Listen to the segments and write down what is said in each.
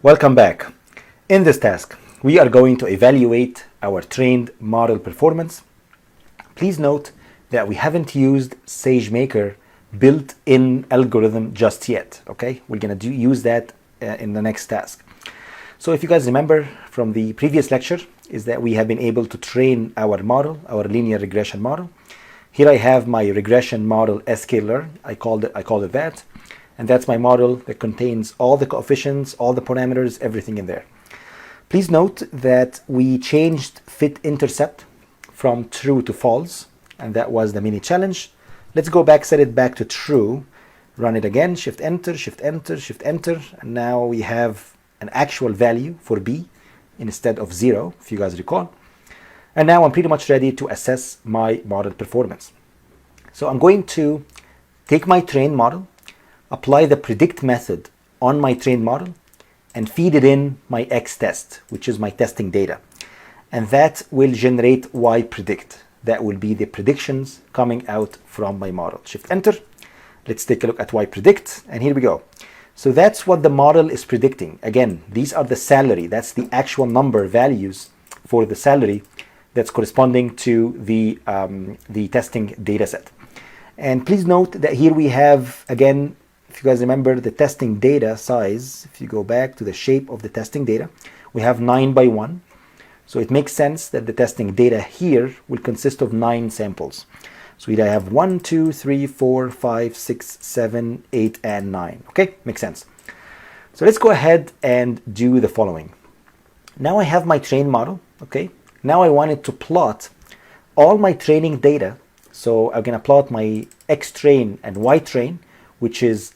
Welcome back. In this task, we are going to evaluate our trained model performance. Please note that we haven't used SageMaker built-in algorithm just yet, okay? We're gonna use that in the next task. So if you guys remember from the previous lecture, is that we have been able to train our model, our linear regression model. Here I have my regression model sklearn. I called it that. And that's my model that contains all the coefficients, all the parameters, everything in there. Please note that we changed fit intercept from true to false, and that was the mini challenge. Let's go back, set it back to true, run it again, shift enter, shift enter, shift enter, and now we have an actual value for B instead of 0, if you guys recall. And now I'm pretty much ready to assess my model performance. So I'm going to take my trained model, apply the predict method on my trained model, and feed it in my X test, which is my testing data. And that will generate Y predict. That will be the predictions coming out from my model. Shift enter. Let's take a look at Y predict, and here we go. So that's what the model is predicting. Again, these are the salary. That's the actual number values for the salary that's corresponding to the testing data set. And please note that here we have, again, if you guys remember the testing data size, if you go back to the shape of the testing data, we have 9 by 1. So it makes sense that the testing data here will consist of 9 samples. So I have 1, 2, 3, 4, 5, 6, 7, 8, and 9. Okay, makes sense. So let's go ahead and do the following. Now I have my trained model. Okay, now I wanted to plot all my training data. So I'm going to plot my X train and Y train, which is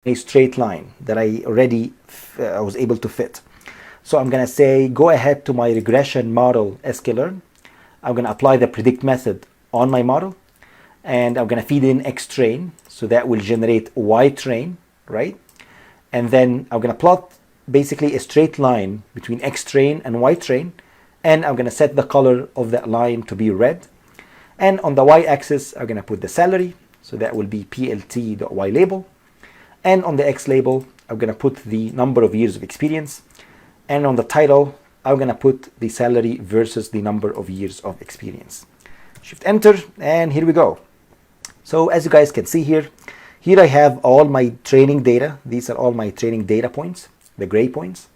a straight line that I already was able to fit. So I'm going to say go ahead to my regression model sklearn. I'm going to apply the predict method on my model, and I'm going to feed in X train, so that will generate Y train, right? And then I'm going to plot basically a straight line between X train and Y train, and I'm going to set the color of that line to be red. And on the Y axis, I'm going to put the salary, so that will be plt.y label. And on the X label, I'm going to put the number of years of experience. And on the title, I'm going to put the salary versus the number of years of experience. Shift enter, and here we go. So as you guys can see here I have all my training data. These are all my training data points, the gray points.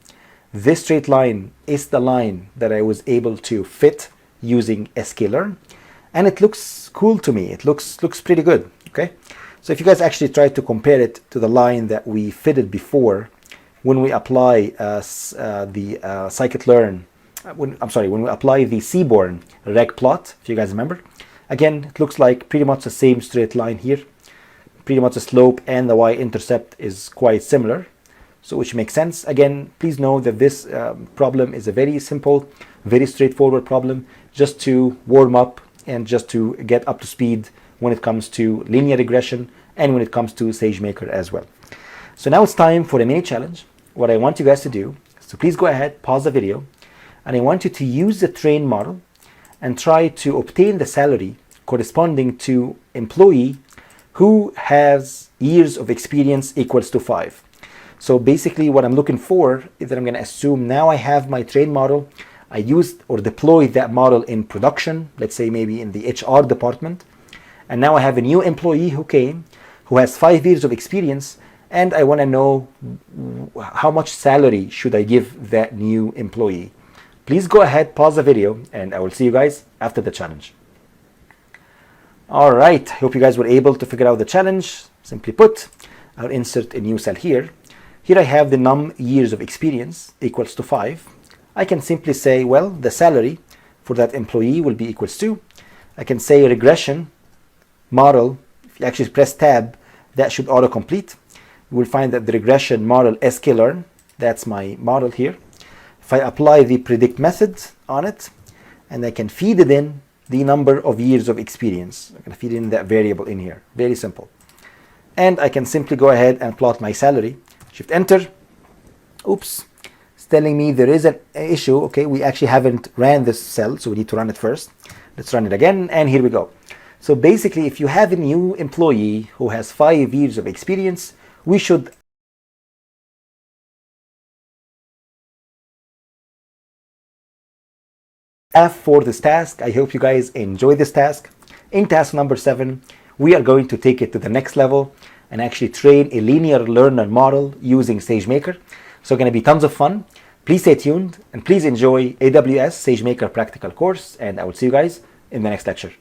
This straight line is the line that I was able to fit using sklearn. And it looks cool to me. It looks pretty good, okay? So if you guys actually try to compare it to the line that we fitted before, when we apply the scikit-learn, when we apply the Seaborn reg plot, if you guys remember, again, it looks like pretty much the same straight line here. Pretty much the slope and the y-intercept is quite similar, so which makes sense. Again, please know that this problem is a very simple, very straightforward problem, just to warm up and just to get up to speed when it comes to linear regression and when it comes to SageMaker as well. So now it's time for a mini challenge. What I want you guys to do is to please go ahead, pause the video, and I want you to use the trained model and try to obtain the salary corresponding to employee who has years of experience equals to 5. So basically what I'm looking for is that I'm going to assume now I have my trained model. I used or deployed that model in production, let's say maybe in the HR department. And now I have a new employee who came, who has 5 years of experience, and I want to know how much salary should I give that new employee. Please go ahead, pause the video, and I will see you guys after the challenge. All right, hope you guys were able to figure out the challenge. Simply put, I'll insert a new cell here. Here I have the num years of experience equals to 5. I can simply say, well, the salary for that employee will be equals to, I can say regression model. If you actually press tab, that should autocomplete. You will find that the regression model sklearn, that's my model here. If I apply the predict method on it, and I can feed it in the number of years of experience. I'm going to feed in that variable in here. Very simple. And I can simply go ahead and plot my salary. Shift enter. Oops. It's telling me there is an issue. Okay, we actually haven't ran this cell, so we need to run it first. Let's run it again, and here we go. So basically, if you have a new employee who has 5 years of experience, we should for this task. I hope you guys enjoy this task. In task number 7, we are going to take it to the next level and actually train a linear learner model using SageMaker. So going to be tons of fun. Please stay tuned and please enjoy AWS SageMaker practical course, and I will see you guys in the next lecture.